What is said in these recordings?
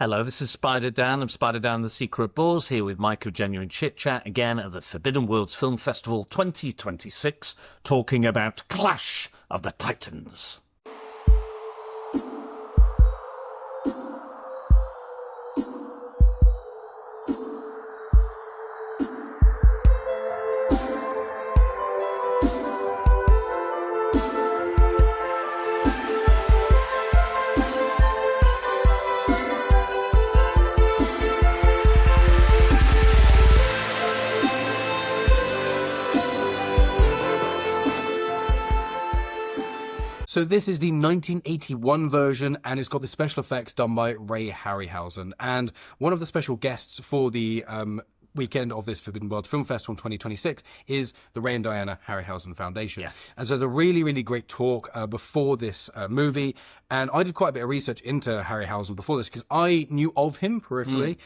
Hello, this is Spider Dan of Spider Dan the Secret Boars, here with Mike of Genuine Chit Chat, again at the Forbidden Worlds Film Festival 2026, talking about Clash of the Titans. So this is the 1981 version, and it's got the special effects done by Ray Harryhausen. And one of the special guests for the weekend of this Forbidden World Film Festival in 2026 is the Ray and Diana Harryhausen Foundation. Yes. And so the really great talk before this movie. And I did quite a bit of research into Harryhausen before this because I knew of him peripherally,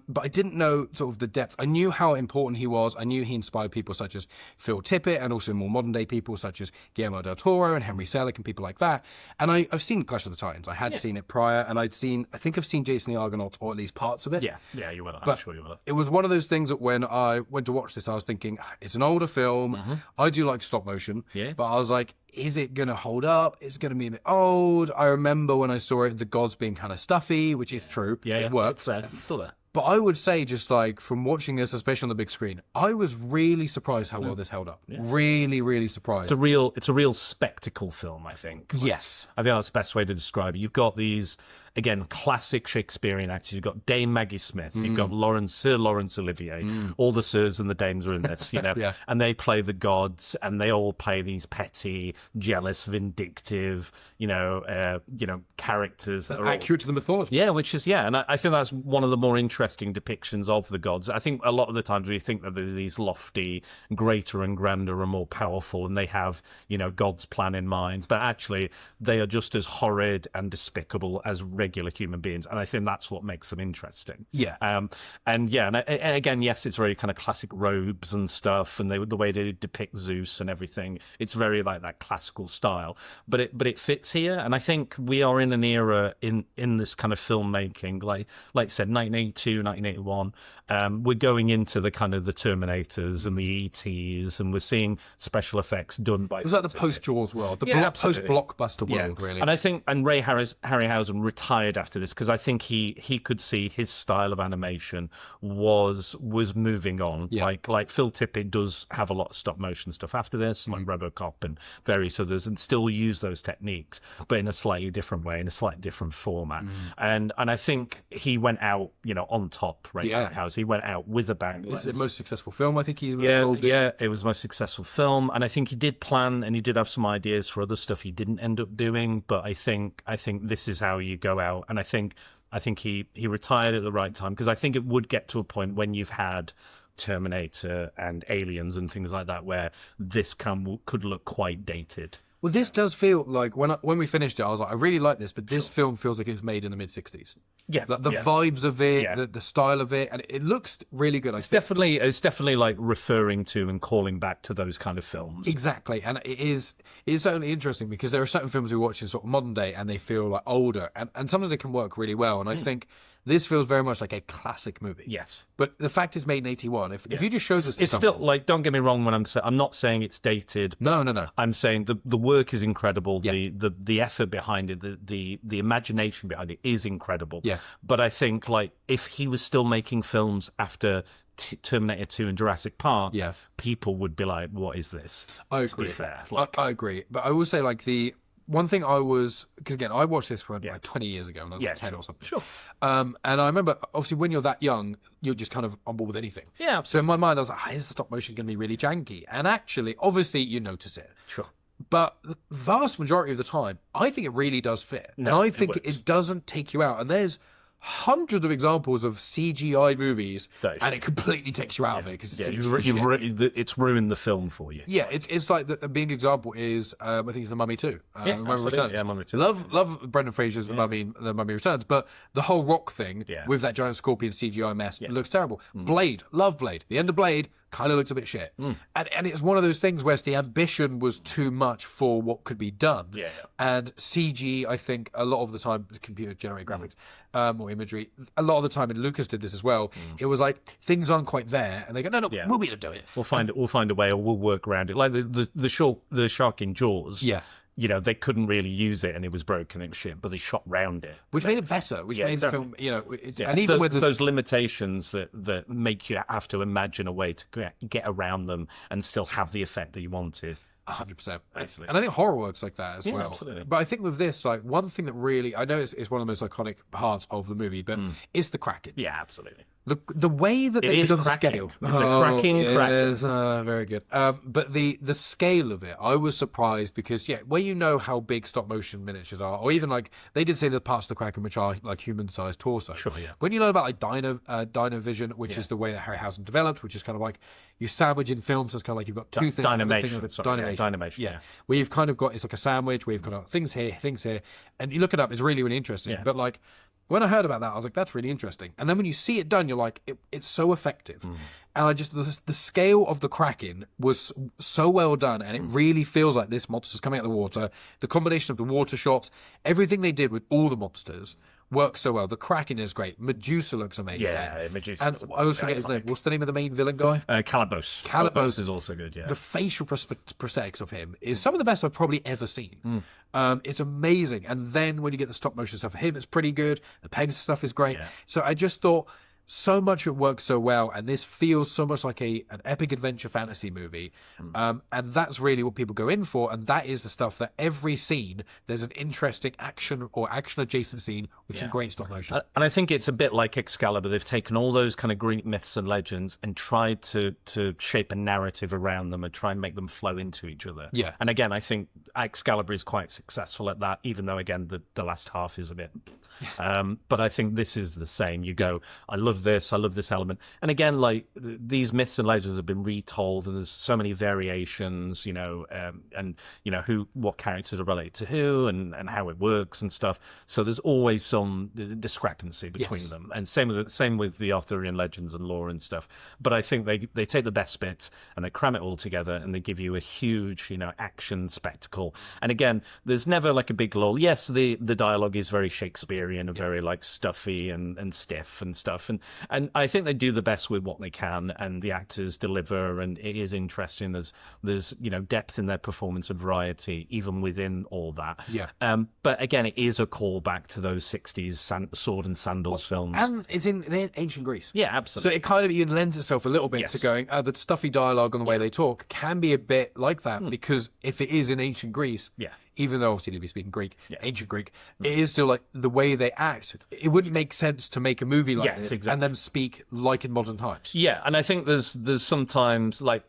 but I didn't know sort of the depth. I knew how important he was. I knew he inspired people such as Phil Tippett and also more modern day people such as Guillermo del Toro and Henry Selick and people like that. And I've seen Clash of the Titans. I had seen it prior, and I think I've seen Jason the Argonauts, or at least parts of it. Yeah, you will. I'm sure you will. It was one of those things that when I went to watch this, I was thinking, it's an older film. I do like stop motion, but I was like, is it going to hold up? Is it going to be a bit old? I remember when I saw it, the gods being kind of stuffy, which is true. It works. It's still there. But I would say, just like from watching this, especially on the big screen, I was really surprised how well this held up. Really surprised. It's a real spectacle film, I think. Yes. I think that's the best way to describe it. You've got these, again, classic Shakespearean actors. You've got Dame Maggie Smith. You've got Sir Laurence Olivier. All the sirs and the dames are in this, you know. And they play the gods, and they all play these petty, jealous, vindictive, characters that are accurate to the mythology. Yeah, and I think that's one of the more interesting depictions of the gods. I think a lot of the times we think that there's these lofty, greater and grander and more powerful, and they have, God's plan in mind, but actually they are just as horrid and despicable as regular human beings, and I think that's what makes them interesting. And again, yes, it's very kind of classic robes and stuff, and the way they depict Zeus and everything, it's very like that classical style, but it fits here. And I think we are in an era in this kind of filmmaking, like I said, 1982, 1981, we're going into the kind of the Terminators and the ETs, and we're seeing special effects done by... It was like the post-Jaws world, the post-blockbuster world, really. And I think, Ray Harryhausen retired after this because I think he could see his style of animation was moving on. Like Phil Tippett does have a lot of stop motion stuff after this, like RoboCop and various others, and still use those techniques, but in a slightly different way, in a slightly different format. And I think he went out, on top, Ray Harryhausen. He went out with a bang. It's the most successful film I think he's involved in. Yeah, it was the most successful film, and I think he did plan and he did have some ideas for other stuff he didn't end up doing, but I think this is how you go out, and I think he retired at the right time, because I think it would get to a point when you've had Terminator and Aliens and things like that where this could look quite dated. Well, this does feel like when we finished it, I was like, I really like this, but this film feels like it was made in the mid-60s. Yeah, the vibes of it, the style of it, and it looks really good. It's definitely like referring to and calling back to those kind of films. Exactly, and it is certainly interesting because there are certain films we watch in sort of modern day and they feel like older, and sometimes they can work really well. And I think this feels very much like a classic movie. Yes, but the fact it's made in 81. If you just show this, it's still like, don't get me wrong when I'm not saying it's dated. No. I'm saying the work is incredible. The effort behind it, the imagination behind it is incredible. Yeah. But I think like if he was still making films after Terminator 2 and Jurassic Park, people would be like, "What is this?" I agree. To be fair, I agree, but I will say like the one thing because again, I watched this like 20 years ago when I was like 10 or something. Sure. And I remember, obviously, when you're that young, you're just kind of on board with anything. Yeah. So in my mind, I was like, is the stop motion going to be really janky? And actually, obviously, you notice it. Sure. But the vast majority of the time, I think it really does fit. And I think it doesn't take you out. And there's hundreds of examples of CGI movies, and it completely takes you out of it because it's ruined the film for you. Yeah, it's like the big example is I think it's The Mummy 2. Mummy Returns. Yeah, Mummy 2. Love Brendan Fraser's The Mummy Returns, but the whole rock thing with that giant scorpion CGI mess looks terrible. Blade, love Blade. The end of Blade, kind of looks a bit shit. And it's one of those things where the ambition was too much for what could be done. Yeah. And CG, I think, a lot of the time, computer-generated graphics or imagery, a lot of the time, and Lucas did this as well, it was like, things aren't quite there, and they go, no, we'll be able to do it. We'll find a way, or we'll work around it. Like the shark in Jaws. Yeah. You know, they couldn't really use it, and it was broken and shit, but they shot round it, which made it better. Which made the film, you know, and even with those limitations that make you have to imagine a way to get around them and still have the effect that you wanted. 100%. Absolutely. And I think horror works like that as well. Absolutely. But I think with this, like, one thing that really, I know it's one of the most iconic parts of the movie, but it's the Kraken. Yeah, absolutely. The way that they've done the scale. It's a cracking Kraken. Very good. But the scale of it, I was surprised because, where you know how big stop motion miniatures are, or even like, they did say the parts of the Kraken which are like human-sized torso. Sure, yeah. When you learn about like Dino Vision, which is the way that Harryhausen developed, which is kind of like you sandwich in films, so it's kind of like you've got two things. Dynamation. Yeah. Where you've kind of got, it's like a sandwich where you've got things here, and you look it up, it's really, really interesting. Yeah. But like, when I heard about that, I was like, that's really interesting. And then when you see it done, you're like, it's so effective. And I just, the scale of the Kraken was so well done, and it really feels like this monster's coming out of the water. The combination of the water shots, everything they did with all the monsters works so well. The Kraken is great. Medusa looks amazing. Yeah, Medusa. And I always forget his name. What's the name of the main villain guy? Calabos. Calabos is also good, yeah. The facial prosthetics of him is some of the best I've probably ever seen. It's amazing. And then when you get the stop motion stuff for him, it's pretty good. The Pegasus stuff is great. Yeah. So I just thought, so much it works so well, and this feels so much like an epic adventure fantasy movie, and that's really what people go in for, and that is the stuff that every scene there's an interesting action or action adjacent scene with some great stop motion. And I think it's a bit like Excalibur. They've taken all those kind of Greek myths and legends and tried to shape a narrative around them and try and make them flow into each other. Yeah. And again, I think Excalibur is quite successful at that, even though again the last half is a bit but I think this is the same. You go, I love this element, and again, like these myths and legends have been retold, and there's so many variations, and what characters are related to who, and how it works and stuff. So there's always some discrepancy between them, and same with the Arthurian legends and lore and stuff. But I think they take the best bits and they cram it all together, and they give you a huge action spectacle. And again, there's never like a big lull. Yes, the dialogue is very Shakespearean and very like stuffy and stiff and stuff, and I think they do the best with what they can, and the actors deliver, and it is interesting. There's depth in their performance and variety even within all that. But again, it is a callback to those 60s sword and sandals films, and it's in ancient Greece. Yeah, absolutely. So it kind of even lends itself a little bit to going, the stuffy dialogue and the way they talk can be a bit like that, because if it is in ancient Greece, even though obviously they'd be speaking Greek, ancient Greek, it is still like the way they act. It wouldn't make sense to make a movie like this and then speak like in modern times. Yeah, and I think there's sometimes like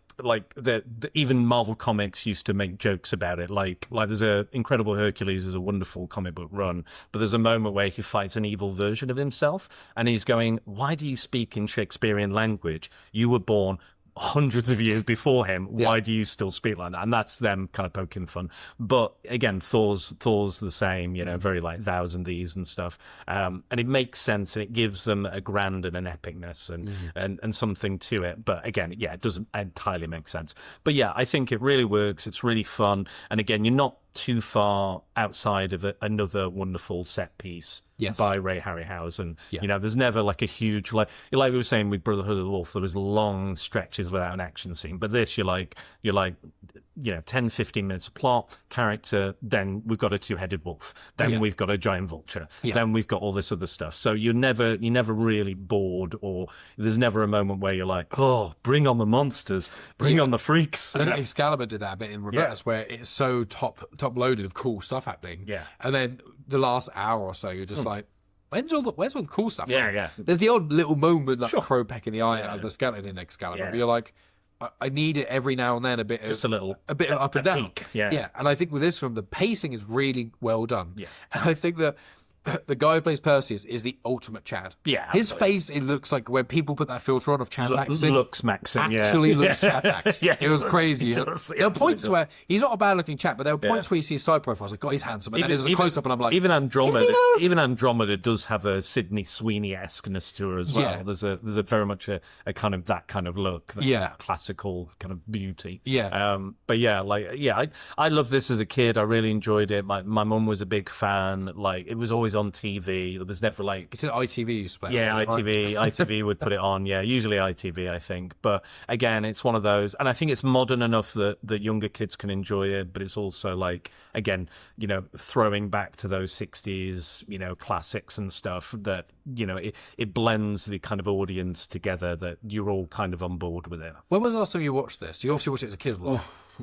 even Marvel Comics used to make jokes about it. Like there's a Incredible Hercules is a wonderful comic book run, but there's a moment where he fights an evil version of himself, and he's going, "Why do you speak in Shakespearean language? You were born hundreds of years before him. Why do you still speak like that?" And that's them kind of poking fun. But again, Thor's the same, very like thous and these and stuff. And it makes sense, and it gives them a grand and an epicness and something to it. But again, it doesn't entirely make sense. But yeah, I think it really works. It's really fun. And again, you're not too far outside of another wonderful set piece by Ray Harryhausen. There's never like a huge, like we were saying with Brotherhood of the Wolf, there was long stretches without an action scene. But this, you're like 10, 15 minutes of plot, character, then we've got a two-headed wolf, then we've got a giant vulture, then we've got all this other stuff. So you're never really bored, or there's never a moment where you're like, oh, bring on the monsters, bring on the freaks. I think Excalibur did that a bit in reverse, where it's so top loaded of cool stuff happening, and then the last hour or so you're just like, where's all the cool stuff? There's the odd little moment like crow peck in the eye of the skeleton in Excalibur, but you're like, I need it every now and then, a bit of up and down. Yeah. And I think with this film, the pacing is really well done. And I think that the guy who plays Perseus is the ultimate Chad. Yeah, his absolutely. face, it looks like when people put that filter on of Chad Maxing. Looksmaxxing, yeah. Actually looks Chad Max. Yeah, it was crazy. He does. There are points where he's not a bad looking chap, but there are points where you see his side profiles like, God, he's handsome, and then there's a close up, and I'm like, even Andromeda does have a Sydney Sweeney-esqueness to her as well. Yeah. There's a very much a kind of that kind of look, that classical kind of beauty. Yeah. But yeah, I loved this as a kid. I really enjoyed it. My mum was a big fan. Like, it was always on TV. There was never like, it's an ITV used to play. yeah, ITV would put it on. Yeah, usually ITV, I think. But again, it's one of those, and I think it's modern enough that younger kids can enjoy it. But it's also like, again, throwing back to those 60s, classics and stuff. That it blends the kind of audience together that you're all kind of on board with it. When was the last time you watched this? You obviously watched it as a kid.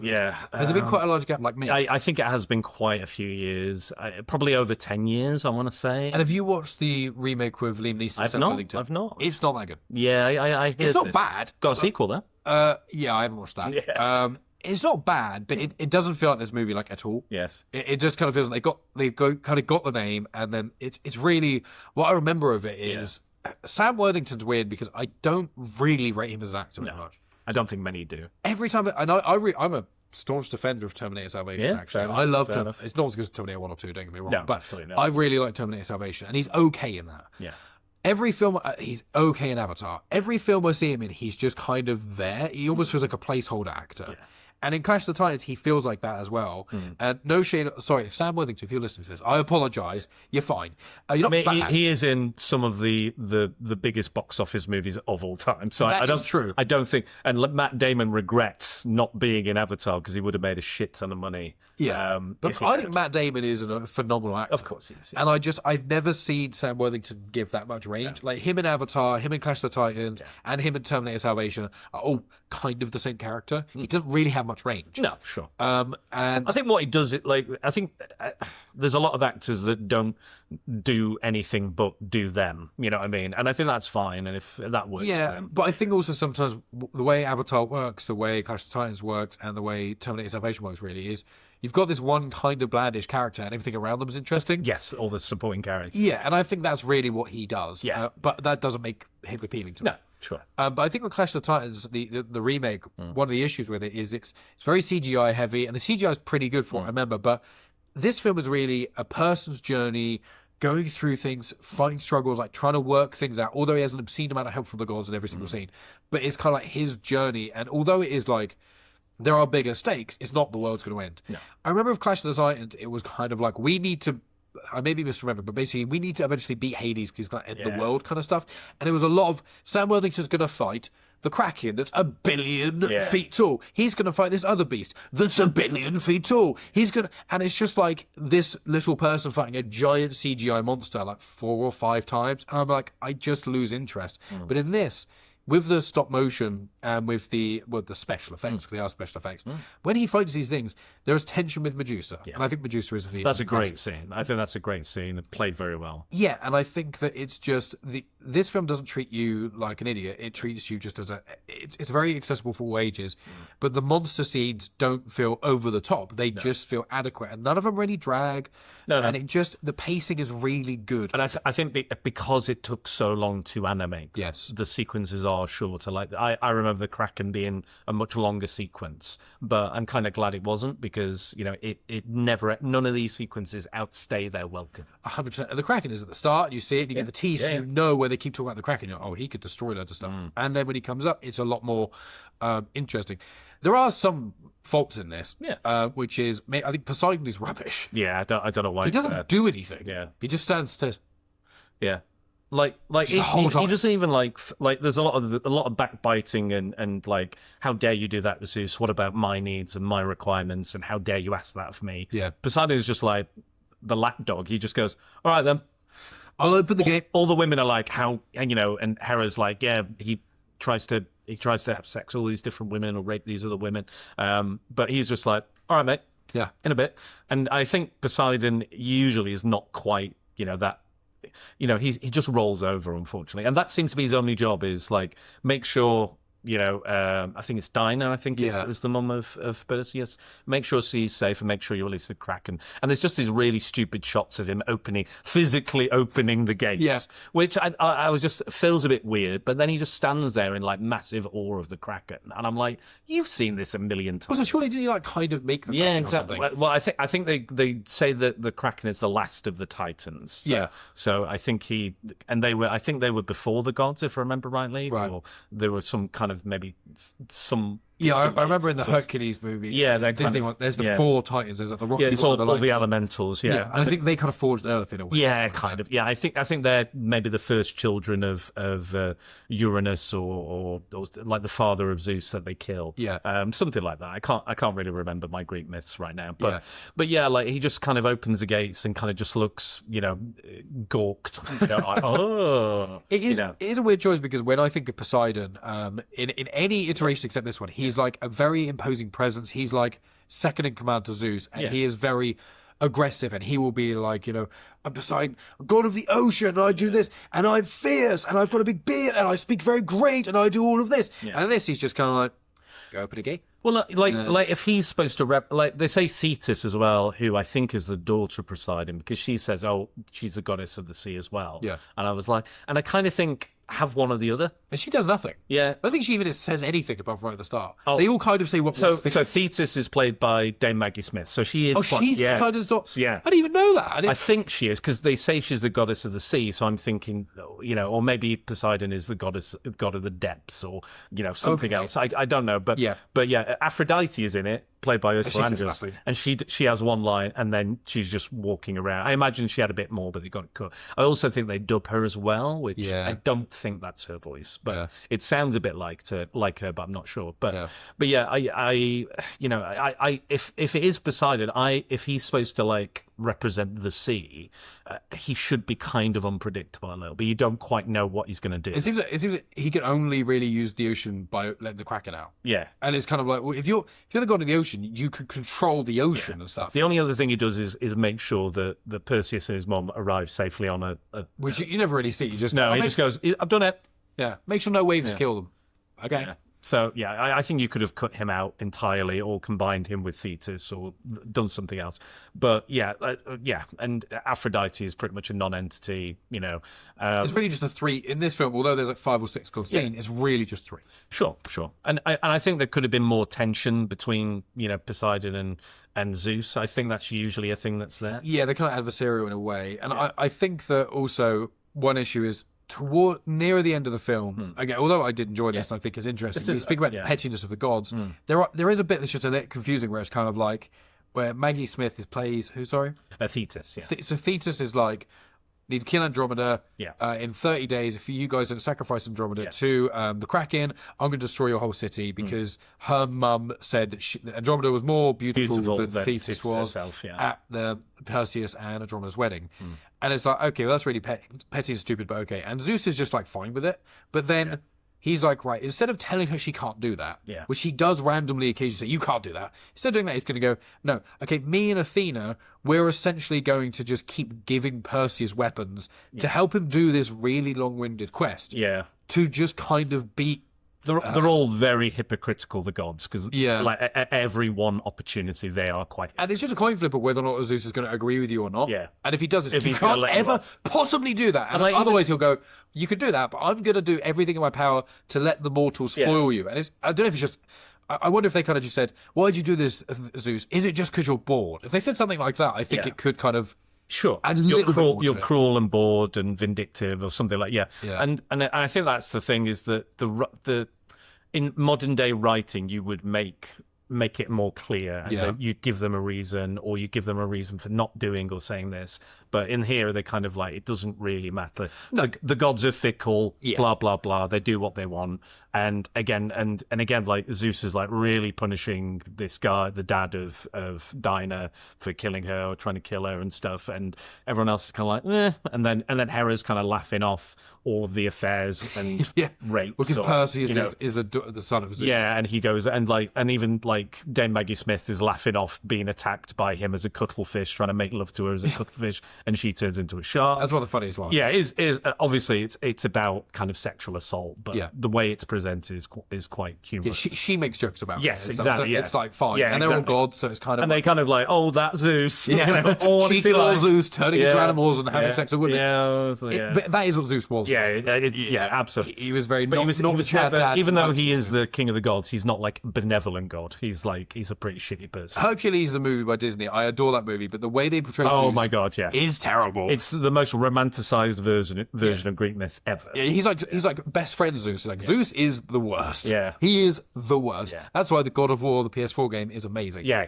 Yeah. Has there been quite a large gap like me? I think it has been quite a few years, probably over 10 years, I want to say. And have you watched the remake with Liam Neeson? I've not. It's not that good. Yeah, I hear It's not this. bad. Got a sequel, though? Yeah, I haven't watched that. Yeah. It's not bad, but it doesn't feel like this movie like at all. Yes. It just kind of feels like they've kind of got the name, and then it's really, what I remember of it is Sam Worthington's weird because I don't really rate him as an actor very much. I don't think many do. Every time, I'm a staunch defender of Terminator Salvation, actually. I love Terminator. It's not as good as Terminator 1 or 2, don't get me wrong. No, but absolutely not. I really like Terminator Salvation, and he's okay in that. Yeah. Every film, he's okay in Avatar. Every film I see him in, he's just kind of there. He almost feels like a placeholder actor. Yeah. And in Clash of the Titans, he feels like that as well. And no shade, sorry, Sam Worthington, if you're listening to this, I apologise. You're fine. You're not bad. He is in some of the biggest box office movies of all time. So I don't. True. I don't think. And Matt Damon regrets not being in Avatar because he would have made a shit ton of money. Yeah, but I think Matt Damon is a phenomenal actor. Of course he is. Yeah. And I've never seen Sam Worthington give that much range. Like him in Avatar, him in Clash of the Titans, and him in Terminator Salvation are all kind of the same character. He doesn't really have much range. No, sure. And I think what he does, I think there's a lot of actors that don't do anything but do them. You know what I mean? And I think that's fine. And if that works, then. But I think also sometimes the way Avatar works, the way Clash of the Titans works, and the way Terminator Salvation works really is you've got this one kind of blandish character, and everything around them is interesting. Yes, all the supporting characters. Yeah, and I think that's really what he does. Yeah, but that doesn't make him appealing to me. No. Sure. But I think with Clash of the Titans, the remake, one of the issues with it is it's very CGI heavy, and the CGI is pretty good for it, I remember. But this film is really a person's journey, going through things, fighting struggles, like trying to work things out, although he has an obscene amount of help from the gods in every single scene. But it's kind of like his journey, and although it is like, there are bigger stakes, it's not the world's going to end. No. I remember with Clash of the Titans, it was kind of like, we need to, I may be misremembering, but basically we need to eventually beat Hades because he's going to end the world kind of stuff. And it was a lot of Sam Worthington's going to fight the Kraken that's 1 billion feet tall. He's going to fight this other beast that's 1 billion feet tall. And it's just like this little person fighting a giant CGI monster like 4 or 5 times. And I'm like, I just lose interest. But in this, with the stop motion and with the special effects, because they are special effects, when he fights these things, there is tension with Medusa. Yeah. And I think Medusa is That's a great scene. I think that's a great scene. It played very well. Yeah, and I think that it's just, this film doesn't treat you like an idiot. It treats you just as it's very accessible for all ages, but the monster scenes don't feel over the top. They just feel adequate, and none of them really drag. No. And the pacing is really good. And I think because it took so long to animate, the sequences are shorter. Like I remember the Kraken being a much longer sequence, but I'm kind of glad it wasn't because it never, none of these sequences outstay their welcome. 100%. And the Kraken is at the start. You see it, you get the tease. You know where they keep talking about the Kraken. You're like, oh, he could destroy loads of stuff. And then when he comes up, it's a lot more interesting. There are some faults in this, which is, I think Poseidon is rubbish. Yeah, I don't know why he doesn't do anything. Yeah, he just stands still. Yeah. Like he doesn't even like there's a lot of backbiting and like, how dare you do that to Zeus? What about my needs and my requirements, and how dare you ask that of me? Yeah, Poseidon is just like the lapdog. He just goes, all right then, I'll open the gate. All the women are like, how, and Hera's like, yeah, he tries to have sex with all these different women or rape these other women, but he's just like, all right mate, yeah, in a bit. And I think Poseidon usually is not quite that. He just rolls over, unfortunately, and that seems to be his only job, is like make sure I think it's Dinah, I think is the mum of Perseus. Make sure she's safe and make sure you release the Kraken. And there's just these really stupid shots of him physically opening the gates, which I was just feels a bit weird. But then he just stands there in like massive awe of the Kraken, and I'm like, you've seen this a million times. So surely did he like kind of make the Kraken exactly. or something? Well, I think they say that the Kraken is the last of the Titans. So I think I think they were before the gods, if I remember rightly. Right. Or there was some kind of maybe some. Yeah, I remember in the Hercules movie. Yeah, they Disney one. There's the 4 Titans. There's like the Rocky. Yeah, it's all the elementals. Yeah, I think they kind of forged Earth in a way. Yeah, kind of. Yeah, I think they're maybe the first children of Uranus or like the father of Zeus that they kill. Yeah, something like that. I can't really remember my Greek myths right now. But yeah, like he just kind of opens the gates and kind of just looks, gawked. Like, oh, it is a weird choice because when I think of Poseidon, in any iteration except this one, he's like a very imposing presence. He's like second in command to Zeus, and he is very aggressive, and he will be like, I'm Poseidon, god of the ocean, and I do this, and I'm fierce, and I've got a big beard, and I speak very great, and I do all of this. And this, he's just kind of like, go open a gate. Well, like if he's supposed to like they say Thetis as well, who I think is the daughter of Poseidon, because she says, oh, she's the goddess of the sea as well. Yeah. And I was like, and I kind of think have one or the other. And she does nothing. Yeah. I don't think she even says anything above right at the start. Oh. They all kind of say what. So Thetis is played by Dame Maggie Smith. So she is. Oh, she's Poseidon's daughter. Yeah. I didn't even know that. I think she is, because they say she's the goddess of the sea. So I'm thinking, or maybe Poseidon is the god of the depths, or something else. I don't know, but yeah, Aphrodite is in it, played by Ursula Andress, and she has one line, and then she's just walking around. I imagine she had a bit more, but they got it cut. I also think they dub her as well, which I don't think that's her voice, but it sounds a bit like her, but I'm not sure. But if it is Poseidon, if he's supposed to like represent the sea, he should be kind of unpredictable a little, but you don't quite know what he's going to do. It seems like he can only really use the ocean by letting the Kraken out. Yeah, and it's kind of like, well, if you're the god of the ocean, you can control the ocean and stuff. The only other thing he does is make sure that Perseus and his mom arrive safely on a which you never really see. You just he just goes, I've done it. Yeah, make sure no waves kill them. Okay. Yeah. So, I think you could have cut him out entirely or combined him with Thetis or done something else. But, and Aphrodite is pretty much a non-entity, It's really just a 3. In this film, although there's like 5 or 6 called scene, it's really just 3. Sure. And I think there could have been more tension between, Poseidon and Zeus. I think that's usually a thing that's there. Yeah, they're kind of adversarial in a way. And I think that also one issue is nearer the end of the film, again, although I did enjoy this and I think it's interesting, you speak about the pettiness of the gods. There is a bit that's just a bit confusing where it's kind of like where Maggie Smith plays who? Sorry, Thetis. Yeah. So Thetis is like, need to kill Andromeda. In 30 days. If you guys don't sacrifice Andromeda to the Kraken, I'm going to destroy your whole city because her mum said that Andromeda was more beautiful than Thetis was herself, at the Perseus and Andromeda's wedding. And it's like, okay, well, that's really petty and stupid, but okay. And Zeus is just like fine with it. But then he's like, right, instead of telling her she can't do that, which he does randomly occasionally say, you can't do that. Instead of doing that, he's going to go, no, okay, me and Athena, we're essentially going to just keep giving Perseus weapons to help him do this really long-winded quest. Yeah. To just kind of beat. They're all very hypocritical, the gods, because like at every one opportunity they are quite. And it's just a coin flip of whether or not Zeus is going to agree with you or not. Yeah. And if he does, you can't ever possibly do that. And otherwise he'll go, you could do that, but I'm going to do everything in my power to let the mortals foil you. And I don't know if it's just. I wonder if they kind of just said, why did you do this, Zeus? Is it just because you're bored? If they said something like that, I think it could kind of. Sure, you're cruel and bored and vindictive or something like And I think that's the thing is that the in modern day writing you would make it more clear and you give them a reason or you give them a reason for not doing or saying this. But in here they're kind of like, it doesn't really matter. No. The gods are fickle, blah blah blah. They do what they want. And again, like Zeus is like really punishing this guy, the dad of Dinah, for killing her or trying to kill her and stuff. And everyone else is kind of like, eh. And then Hera's kind of laughing off all of the affairs and rapes. Because Perseus is the son of Zeus. Yeah, and he goes and even like Dame Maggie Smith is laughing off being attacked by him as a cuttlefish, trying to make love to her as a cuttlefish. and she turns into a shark. That's one of the funniest ones. Yeah, obviously it's about kind of sexual assault, but the way it's presented is quite humorous. Yeah, she makes jokes about it. Yes, exactly. It's like fine. Yeah, and they're all gods, so it's kind of... And they kind of like, oh, that Zeus. Yeah, cheeky little Zeus turning into animals and having sex with women. But that is what Zeus was. Yeah, absolutely. He was very... But he was never, even though he is the king of the gods, he's not like benevolent god. He's a pretty shitty person. Hercules, the movie by Disney, I adore that movie, but the way they portray Zeus... my God, yeah. ...is terrible. It's the most romanticized version of Greek myth ever. Yeah, he's like best friend Zeus. Like Zeus is the worst. Yeah. He is the worst. Yeah. Is why the God of War, the PS4 game, is amazing. Yeah.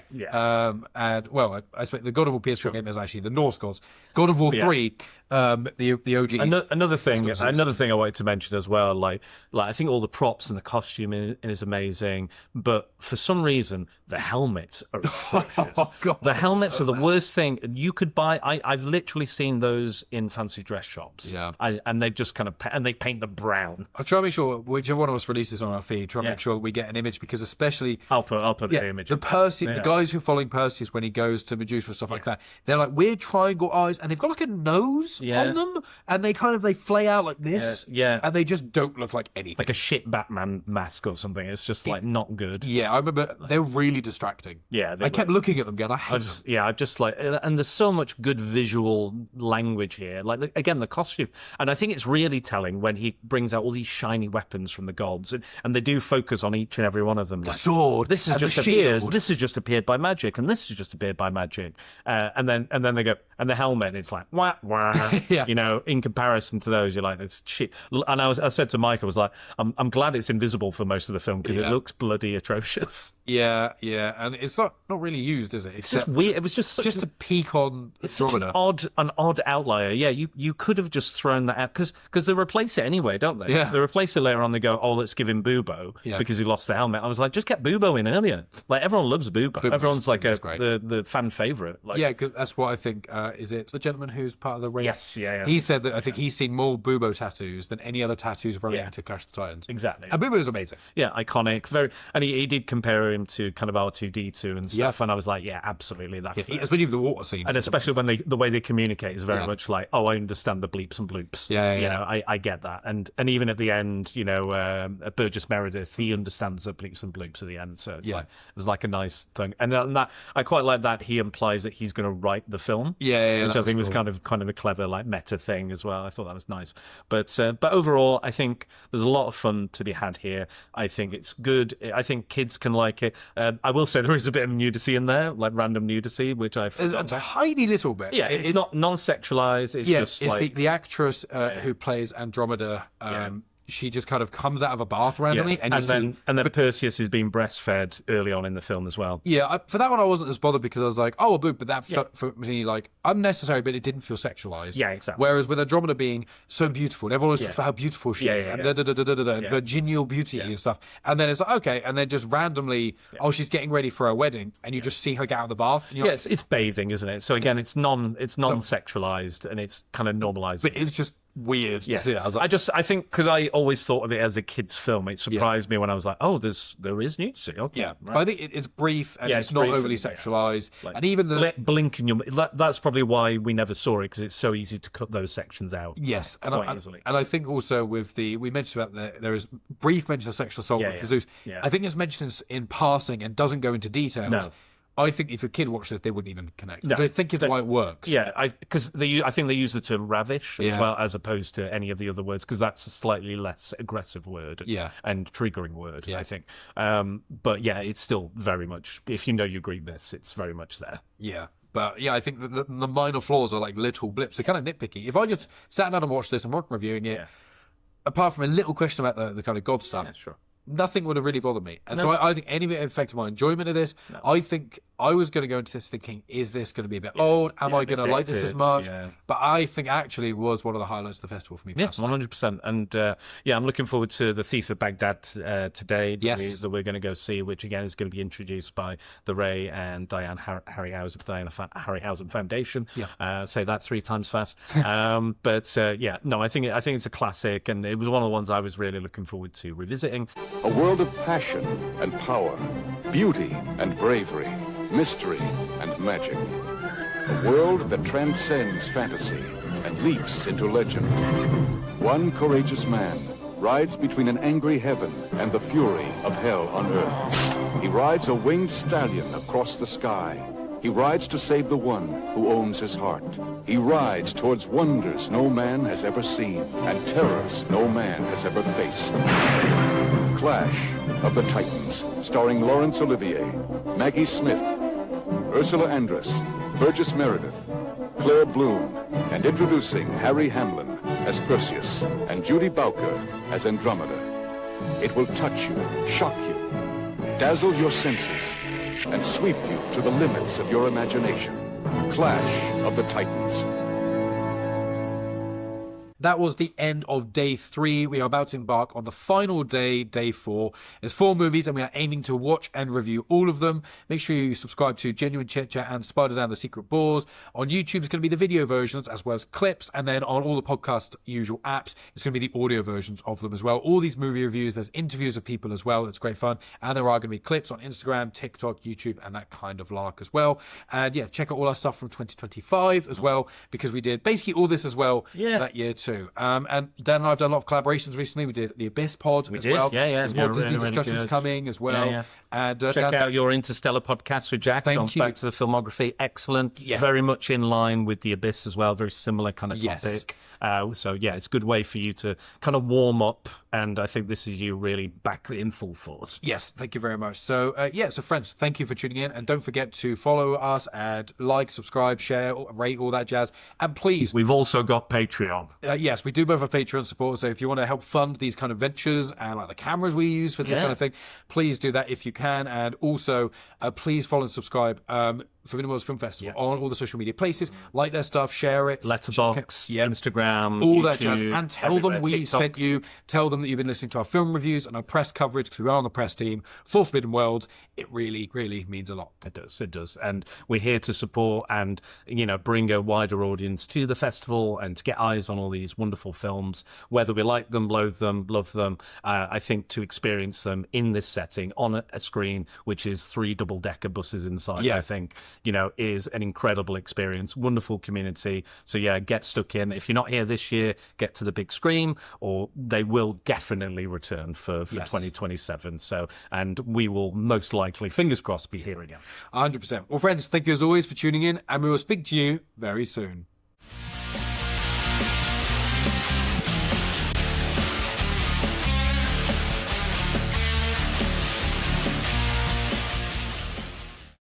And well, I expect the God of War PS4 game is actually the Norse gods. God of War 3, the OG. Another thing I wanted to mention as well, like I think all the props and the costume is amazing, but for some reason the helmets are atrocious. The helmets are the worst thing you could buy. I've literally seen those in fancy dress shops. Yeah, and they just kind of they paint them brown. I'll try to make sure whichever one of us releases on our feed, try to make sure we get an image, because especially I'll put the image. The Perseus, the guys who are following Perseus when he goes to Medusa and stuff like that, they're like weird triangle eyes, and they've got like a nose on them, and they flay out like this, and they just don't look like anything, like a shit Batman mask or something. It's just like not good. Yeah, I remember they're really distracting. Yeah, I kept looking at them going, I just like, and there's so much good visual language here. Like again, the costume, and I think it's really telling when he brings out all these shiny weapons from the gods, and they do focus on each and every one of them. The sword, this has just appeared. This has just appeared by magic, and this has just appeared by magic, and then they go, and the helmet, it's like wah wah. Yeah. You know, in comparison to those, you're like, it's shit. And I said to Mike, I was like, I'm glad it's invisible for most of the film because it looks bloody atrocious. Yeah, and it's not really used, is it? It's just weird. It was just a peak on Andromeda. An odd outlier. Yeah, you could have just thrown that out because they replace it anyway, don't they? Yeah. They replace it later on. They go, oh, let's give him Bubo because he lost the helmet. I was like, just get Bubo in earlier. Like everyone loves Bubo. Everyone's like the fan favorite. Like, yeah, because that's what I think. Is it the gentleman who's part of the race? Yes, yeah. He said that I think he's seen more Bubo tattoos than any other tattoos relating to Clash of the Titans. Exactly. And Bubo's amazing. Yeah, iconic. Very, and he did compare him to kind of R2-D2 and stuff. And I was like, yeah, absolutely. That's especially the water scene. And especially when the way they communicate is very much like, oh, I understand the bleeps and bloops. You know, I get that. And even at the end, you know, Burgess Meredith, he understands the bleeps and bloops at the end. So it's like there's like a nice thing. And that I quite like that he implies that he's going to write the film. Which I think was kind of a clever like meta thing as well. I thought that was nice. But overall, I think there's a lot of fun to be had here. I think it's good. I think kids can like it. I will say there is a bit of nudity in there, like random nudity, which I've... There's a tiny little bit. Yeah, it's not non-sexualized. It's just it's like... the actress who plays Andromeda... She just kind of comes out of a bath randomly, and then Perseus is being breastfed early on in the film as well. Yeah, for that one I wasn't as bothered because I was like, oh, a boob, but that felt for me like unnecessary, but it didn't feel sexualized. Yeah, exactly. Whereas with Andromeda being so beautiful, and everyone always talks about how beautiful she is, and virginal beauty and stuff, and then it's like, okay, and then just randomly, she's getting ready for her wedding, and you just see her get out of the bath. And it's bathing, isn't it? So again, it's non-sexualized, and it's kind of normalized. But it's just weird to see it. I think because I always thought of it as a kid's film, it surprised me when I was like, oh, there is nudity. Okay, right. But I think it's brief and it's not overly sexualized. Like, and even the blink in your that's probably why we never saw it, because it's so easy to cut those sections out. Yes, and I think also with we mentioned about there is brief mention of sexual assault with Zeus. I think it's mentioned in passing and doesn't go into details. No. I think if a kid watched it, they wouldn't even connect. No, I think it's why it works. Yeah, because I think they use the term ravish as well, as opposed to any of the other words, because that's a slightly less aggressive word and triggering word, I think. But yeah, it's still very much, if you know your Greekness, it's very much there. Yeah. But yeah, I think the minor flaws are like little blips. They're kind of nitpicky. If I just sat down and watched this and weren't reviewing it, apart from a little question about the kind of God stuff, nothing would have really bothered me. And so I think any bit affected my enjoyment of this. I think I was going to go into this thinking, is this going to be a bit old? Am I going to like this as much? But I think actually it was one of the highlights of the festival for me. Yes, 100%. And I'm looking forward to The Thief of Baghdad today that we're going to go see, which again is going to be introduced by the Ray and Diane Harryhausen Foundation. Say that 3 times fast. I think it's a classic, and it was one of the ones I was really looking forward to revisiting. A world of passion and power, beauty and bravery, mystery and magic. A world that transcends fantasy and leaps into legend. One courageous man rides between an angry heaven and the fury of hell on earth. He rides a winged stallion across the sky. He rides to save the one who owns his heart. He rides towards wonders no man has ever seen and terrors no man has ever faced. Clash of the Titans, starring Laurence Olivier, Maggie Smith, Ursula Andress, Burgess Meredith, Claire Bloom, and introducing Harry Hamlin as Perseus and Judy Bowker as Andromeda. It will touch you, shock you, dazzle your senses, and sweep you to the limits of your imagination. Clash of the Titans. That was the end of day 3. We are about to embark on the final day, day 4. There's 4 movies and we are aiming to watch and review all of them. Make sure you subscribe to Genuine Chit Chat and Spider Down the Secret Bores. On YouTube, it's going to be the video versions as well as clips. And then on all the podcast usual apps, it's going to be the audio versions of them as well. All these movie reviews, there's interviews of people as well. It's great fun. And there are going to be clips on Instagram, TikTok, YouTube, and that kind of lark as well. And yeah, check out all our stuff from 2025 as well, because we did basically all this as well that year too. And Dan and I have done a lot of collaborations recently. We did the Abyss pod as well. There's more Disney discussions coming as well. And check out your Interstellar podcast with Jack. Thank you. Back to the filmography. Excellent. Very much in line with the Abyss as well. Very similar kind of topic. So yeah, it's a good way for you to kind of warm up. And I think this is you really back in full force. Yes, thank you very much. So so friends, thank you for tuning in. And don't forget to follow us and like, subscribe, share, rate, all that jazz. And please. We've also got Patreon. Yes, we do both have Patreon support. So if you want to help fund these kind of ventures and like the cameras we use for this kind of thing, please do that if you can. And also, please follow and subscribe for Minimalist Film Festival on all the social media places. Like their stuff, share it. Letterboxd, Instagram, all YouTube, that jazz. And tell them we TikTok. sent you. Tell them that you've been listening to our film reviews and our press coverage, because we are on the press team for Forbidden World. It really, really means a lot. It does. And we're here to support and, bring a wider audience to the festival and to get eyes on all these wonderful films, whether we like them, loathe them, love them. I think to experience them in this setting on a screen, which is 3 double-decker buses inside, I think, is an incredible experience. Wonderful community. So yeah, get stuck in. If you're not here this year, get to the big screen, or they will definitely return for 2027. So, and we will most likely, fingers crossed, be here again. 100%. Well, friends, thank you as always for tuning in, and we will speak to you very soon.